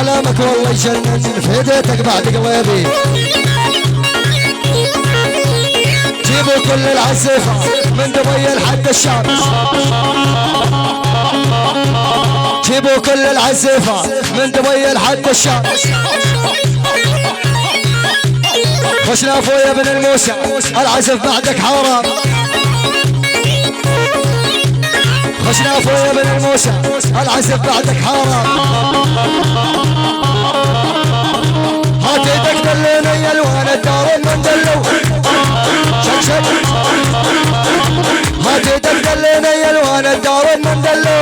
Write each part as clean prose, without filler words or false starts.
كلامك والله يجنن فديتك بعد قلبي. جيبوا كل العزيفة من دبي لحد الشام، جيبوا كل العزيفة من دبي لحد الشام. خشنا افويا بن الموسى العزف بعدك حرام، خشنا افويا بن الموسى العزف بعدك حرام. هات ايدك دلوني يا الوان الدار من دلو، شك شك هات ايدك دلوني يا الوان الدار من دلو.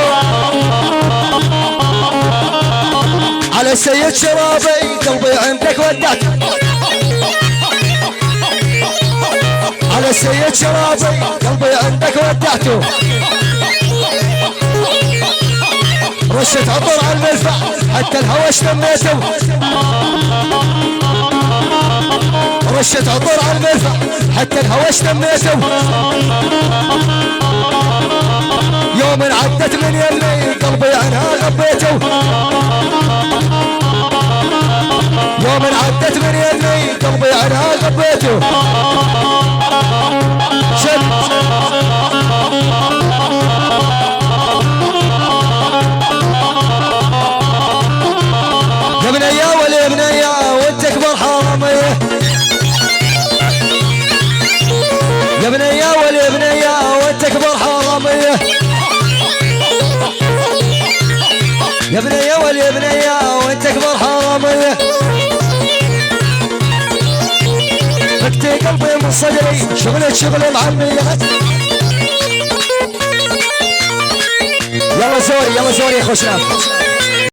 على السيد شرابي قلبي عندك ودعت، على السيد شرابي قلبي عندك ودعته. رشة عطر على المدفع حتى الهوى اشتميته، رشة عطر على المدفع حتى الهوى اشتميته. يوم عدت من يمي قلبي عنها غبيته، يوم عدت من يمي قلبي عنها غبيته. يا بنيا ولا بنيا وانت اكبر حراميه، يا بنيا ولا بنيا وانت اكبر حراميه، يا بنيا ولا بنيا وانت اكبر حراميه. فكتي قلبي من صدري شغلك شغل معميات. يلا زوري يلا زوري خشنا